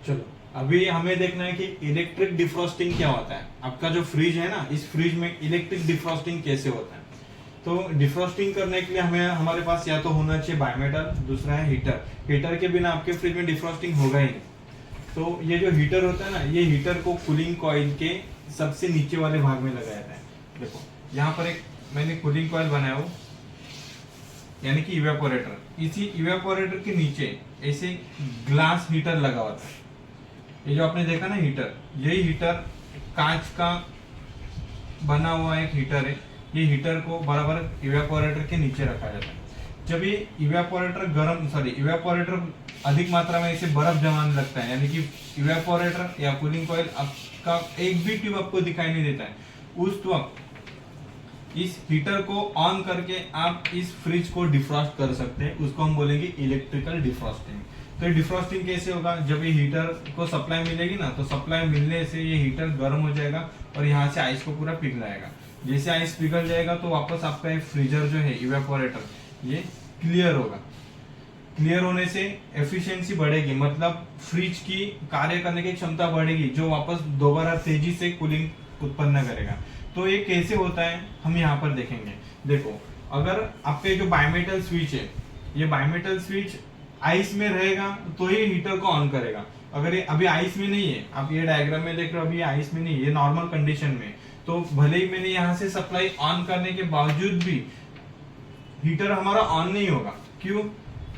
चलो, अभी हमें देखना है कि इलेक्ट्रिक डिफ्रॉस्टिंग क्या होता है। आपका जो फ्रिज है ना, इस फ्रिज में इलेक्ट्रिक डिफ्रॉस्टिंग कैसे होता है। तो डिफ्रॉस्टिंग करने के लिए हमें हमारे पास या तो होना चाहिए बायोमेटल, दूसरा है हीटर। हीटर के बिना आपके फ्रिज में डिफ्रॉस्टिंग होगा ही नहीं। तो ये जो हीटर होता है ना, ये हीटर को कूलिंग कॉइल के सबसे नीचे वाले भाग में लगाया जाता है। देखो यहाँ पर एक मैंने कूलिंग कॉइल बनाया हो, यानी कि इवेपोरेटर। इसी इवेपोरेटर के नीचे ऐसे ग्लास हीटर लगा होता है। ये जो आपने देखा ना हीटर, यही हीटर कांच का बना हुआ एक हीटर है। ये हीटर को बराबर इवेपोरेटर के नीचे रखा जाता है। जब ये इवेपोरेटर अधिक मात्रा में इसे बर्फ जमाने लगता है, यानी कि इवेपोरेटर या कूलिंग कॉइल आपका एक भी ट्यूब आपको दिखाई नहीं देता है, उस वक्त इस हीटर को ऑन करके आप इस फ्रिज को डिफ्रॉस्ट कर सकते हैं। उसको हम बोलेंगे इलेक्ट्रिकल डिफ्रॉस्टिंग। तो ये डिफ्रॉस्टिंग कैसे होगा, जब ये हीटर को सप्लाई मिलेगी ना, तो सप्लाई मिलने से ये हीटर गर्म हो जाएगा और यहाँ से आइस को पूरा पिघलाएगा। जैसे आइस पिघल जाएगा तो वापस आपका एक फ्रीजर जो है इवेपोरेटर, ये क्लियर होगा। क्लियर होने से एफिशिएंसी बढ़ेगी, मतलब फ्रिज की कार्य करने की क्षमता बढ़ेगी, जो वापस दोबारा तेजी से कूलिंग उत्पन्न करेगा। तो ये कैसे होता है हम यहाँ पर देखेंगे। देखो, अगर आपके जो बायोमेटल स्विच है, ये बायोमेटल स्विच आइस में रहेगा तो ही हीटर को ऑन करेगा। अगर ये अभी आइस में नहीं है, आप ये डायग्राम में देख रहे हो, अभी आइस में नहीं है, ये नॉर्मल कंडीशन में, तो भले ही मैंने यहाँ से सप्लाई ऑन करने के बावजूद भी हीटर हमारा ऑन नहीं होगा। क्यों?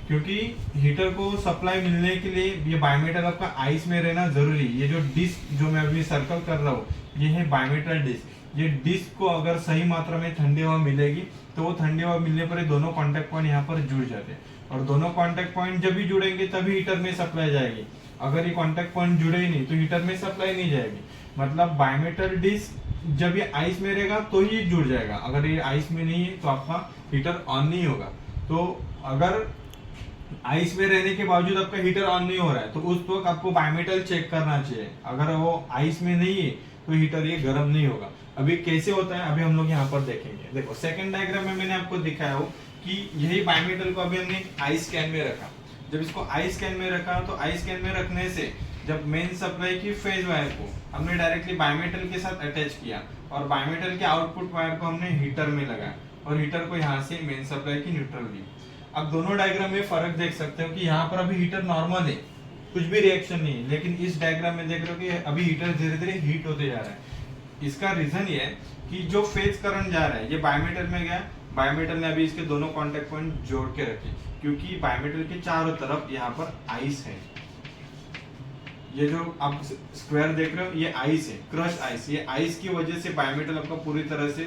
क्योंकि हीटर को सप्लाई मिलने के लिए ये बायोमेटल आपका आइस में रहना जरूरी। ये जो डिस्क जो मैं अभी सर्कल कर रहा हूँ, ये है बायोमेटल डिस्क। ये डिस्क को अगर सही मात्रा में ठंडी हवा मिलेगी तो वो ठंडी हवा मिलने पर दोनों कॉन्टेक्ट पॉइंट यहाँ पर जुड़ जाते हैं, और दोनों कॉन्टेक्ट पॉइंट जब भी जुड़ेंगे तभी हीटर में सप्लाई जाएगी। अगर ये कॉन्टेक्ट पॉइंट जुड़े ही नहीं तो हीटर में सप्लाई नहीं जाएगी। मतलब बायोमेटल डिस्क जब ये आइस में रहेगा तो ही जुड़ जाएगा, अगर ये आइस में नहीं है तो आपका हीटर ऑन नहीं होगा। तो अगर आइस में रहने के बावजूद आपका हीटर ऑन नहीं हो रहा है तो उस वक्त आपको बायोमेटल चेक करना चाहिए। अगर वो आइस में नहीं है तो हीटर ये गर्म नहीं होगा। अभी कैसे होता है अभी हम लोग यहाँ पर देखेंगे। देखो, सेकंड डायग्राम में मैंने आपको दिखाया हो कि यही बायोमेटल को अभी हमने आइस कैन में रखा। जब इसको आइस कैन में रखा तो आइस कैन में रखने से जब मेन सप्लाई की फेज वायर को हमने डायरेक्टली बायोमेटल के साथ अटैच किया और बायोमेटल के आउटपुट वायर को हमने हीटर में लगाया और हीटर को यहाँ से मेन सप्लाई की न्यूट्रल दी। अब दोनों डायग्राम में फर्क देख सकते हो कि यहाँ पर अभी हीटर नॉर्मल है, कुछ भी रिएक्शन नहीं है, लेकिन इस डायग्राम में देख रहे हो कि अभी हीटर धीरे धीरे हीट होते जा रहा है। इसका रीजन ये है कि जो फेज करंट जा रहा है ये बायोमेटल में गया, बायोमेटल ने अभी इसके दोनों कॉन्टेक्ट पॉइंट जोड़ के रखे, क्योंकि बायोमेटल के चारों तरफ यहाँ पर आइस है। ये जो आप स्क्वायर देख रहे हो ये आइस है, क्रश आइस। ये आइस की वजह से बायोमेटल आपका पूरी तरह से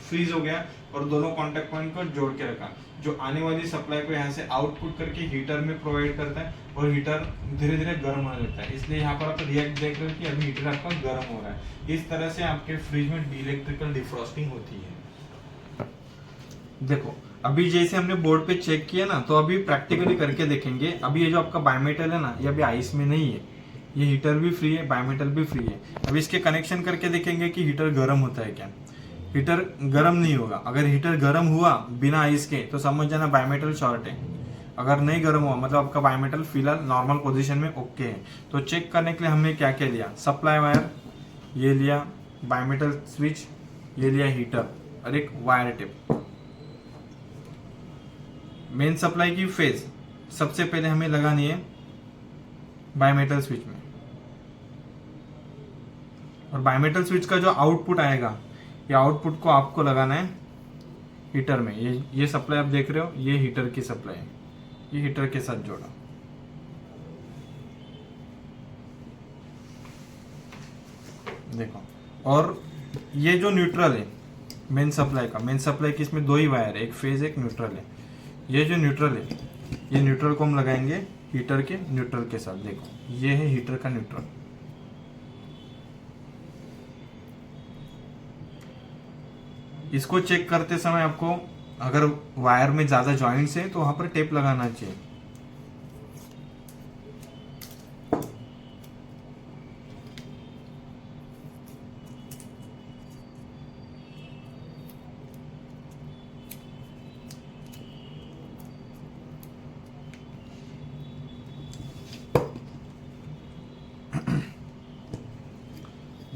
फ्रीज हो गया और दोनों कांटेक्ट पॉइंट को जोड़ के रखा, जो आने वाली सप्लाई को यहाँ से आउटपुट करके हीटर में प्रोवाइड करता है और हीटर धीरे धीरे गर्म होने लगता है। इसलिए यहाँ पर आप रिएक्ट देख रहे हो कि अभी हीटर आपका गर्म हो रहा है। इस तरह से आपके फ्रिज में इलेक्ट्रिकल डिफ्रॉस्टिंग होती है। देखो, अभी जैसे हमने बोर्ड पे चेक किया ना, तो अभी प्रैक्टिकली करके देखेंगे। अभी ये जो आपका बायोमेटल है ना, ये अभी आइस में नहीं है, ये हीटर भी फ्री है, बायोमेटल भी फ्री है। अभी इसके कनेक्शन करके देखेंगे कि हीटर गर्म होता है क्या। हीटर गर्म नहीं होगा। अगर हीटर गर्म हुआ बिना आइस के तो समझ जाना बायोमेटल शॉर्ट है। अगर नहीं गर्म हुआ मतलब आपका बायोमेटल फिलहाल नॉर्मल पोजीशन में ओके है। तो चेक करने के लिए हमने क्या क्या लिया, सप्लाई वायर ये लिया, बायोमेटल स्विच ये लिया, हीटर और एक वायर टिप। मेन सप्लाई की फेज सबसे पहले हमें लगानी है बायोमेटल स्विच में, और बायोमेटल स्विच का जो आउटपुट आएगा ये आउटपुट को आपको लगाना है हीटर में। ये सप्लाई आप देख रहे हो, ये हीटर की सप्लाई है, ये हीटर के साथ जोड़ा। देखो, और ये जो न्यूट्रल है मेन सप्लाई का, मेन सप्लाई की इसमें दो ही वायर है, एक फेज एक न्यूट्रल है। ये जो न्यूट्रल है, ये न्यूट्रल को हम लगाएंगे हीटर के न्यूट्रल के साथ। देखो, ये है हीटर का न्यूट्रल। इसको चेक करते समय आपको अगर वायर में ज्यादा जॉइंट्स है तो वहां पर टेप लगाना चाहिए।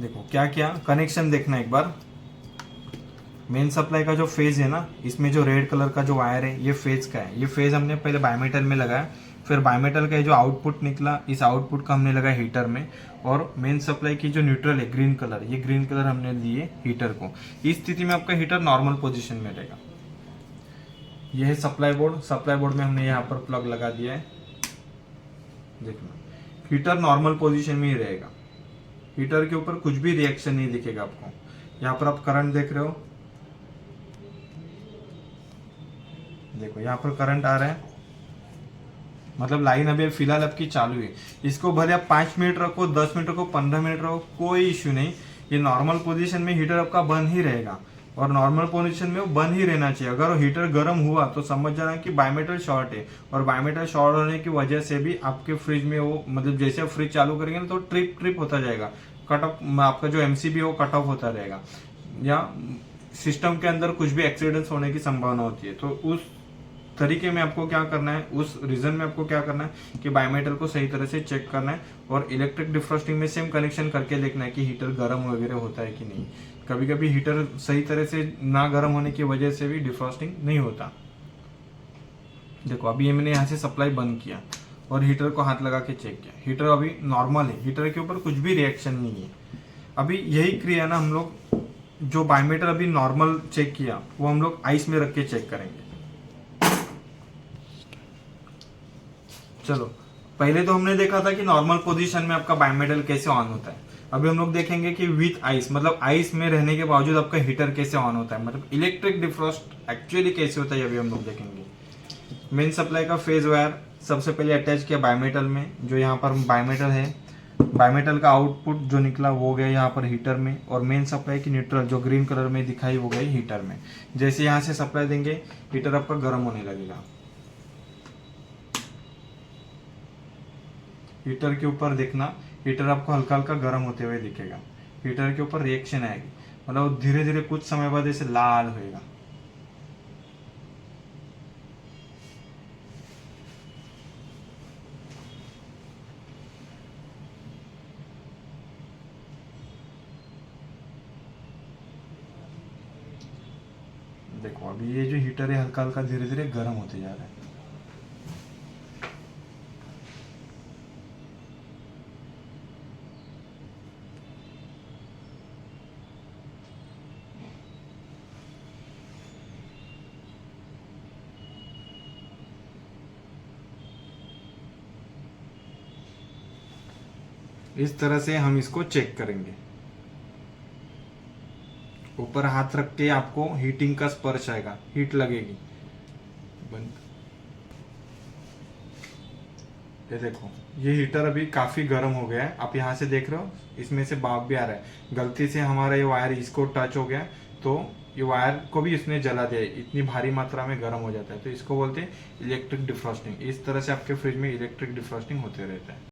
देखो क्या क्या कनेक्शन देखना एक बार। मेन सप्लाई का जो फेज है ना, इसमें जो रेड कलर का जो वायर है ये फेज का है। ये फेज हमने पहले बायोमेटल में लगाया, फिर बायोमेटल का जो आउटपुट निकला इस आउटपुट का हमने लगाया हीटर में, और मेन सप्लाई की जो न्यूट्रल है ग्रीन कलर, ये ग्रीन कलर हमने दिए हीटर को। इस स्थिति में आपका हीटर नॉर्मल पोजीशन में रहेगा। यह है सप्लाई बोर्ड। सप्लाई बोर्ड में हमने यहाँ पर प्लग लगा दिया है। देखना हीटर नॉर्मल पोजीशन में ही रहेगा। हीटर के ऊपर कुछ भी रिएक्शन नहीं दिखेगा आपको। यहाँ पर आप करंट देख रहे हो, देखो यहाँ पर करंट आ रहा है, मतलब लाइन अभी फिलहाल आपकी चालू है। इसको भले आप 5 मिनट रखो, 10 मिनट रखो, 15 मिनट रखो, कोई इश्यू नहीं। ये नॉर्मल पोजीशन में हीटर आपका बंद ही रहेगा, और नॉर्मल पोजीशन में वो बंद ही रहना चाहिए। अगर वो हीटर गर्म हुआ तो समझ जाना कि बायोमेटल शॉर्ट है, और बायोमेटल शॉर्ट होने की वजह से भी आपके फ्रिज में वो, मतलब जैसे आप फ्रिज चालू करेंगे ना तो ट्रिप होता जाएगा, कट ऑफ, आपका जो एमसीबी है वो कट ऑफ होता रहेगा, या सिस्टम के अंदर कुछ भी एक्सीडेंट्स होने की संभावना होती है। तो उस तरीके में आपको क्या करना है, उस रीजन में आपको क्या करना है कि बायोमेटल को सही तरह से चेक करना है, और इलेक्ट्रिक डिफ्रॉस्टिंग में सेम कनेक्शन करके देखना है कि हीटर गर्म वगैरह होता है कि नहीं। कभी कभी हीटर सही तरह से ना गर्म होने की वजह से भी डिफ्रॉस्टिंग नहीं होता। देखो अभी ये मैंने यहाँ से सप्लाई बंद किया और हीटर को हाथ लगा के चेक किया, हीटर अभी नॉर्मल है, हीटर के ऊपर कुछ भी रिएक्शन नहीं है। अभी यही क्रिया ना हम लोग, जो बायोमेटल अभी नॉर्मल चेक किया वो हम लोग आइस में रख के चेक करेंगे। चलो पहले तो हमने देखा था कि नॉर्मल पोजीशन में आपका बायोमेटल कैसे ऑन होता है। अभी हम लोग देखेंगे कि विथ आइस, मतलब आइस में रहने के बावजूद आपका हीटर कैसे ऑन होता है, मतलब इलेक्ट्रिक डिफ्रॉस्ट एक्चुअली कैसे होता है, अभी हम लोग देखेंगे। मेन सप्लाई का फेज वायर सबसे पहले अटैच किया बायोमेटल में, जो यहाँ पर बायोमेटल है, बायोमेटल का आउटपुट जो निकला वो गया यहाँ पर हीटर में, और मेन सप्लाई की न्यूट्रल जो ग्रीन कलर में दिखाई वो गई हीटर में। जैसे यहाँ से सप्लाई देंगे हीटर आपका गर्म होने लगेगा। हीटर के ऊपर देखना, हीटर आपको हल्का हल्का गर्म होते हुए दिखेगा। हीटर के ऊपर रिएक्शन आएगी, मतलब धीरे धीरे कुछ समय बाद ऐसे लाल होएगा। देखो अभी ये जो हीटर है हल्का हल्का धीरे धीरे गर्म होते जा रहा है। इस तरह से हम इसको चेक करेंगे। ऊपर हाथ रख के आपको हीटिंग का स्पर्श आएगा, हीट लगेगी। बंद। ये देखो ये हीटर अभी काफी गर्म हो गया है, आप यहाँ से देख रहे हो इसमें से भाप भी आ रहा है। गलती से हमारा ये वायर इसको टच हो गया तो ये वायर को भी इसने जला दिया, इतनी भारी मात्रा में गर्म हो जाता है। तो इसको बोलते हैं इलेक्ट्रिक डिफ्रॉस्टिंग। इस तरह से आपके फ्रिज में इलेक्ट्रिक डिफ्रॉस्टिंग होते रहता है।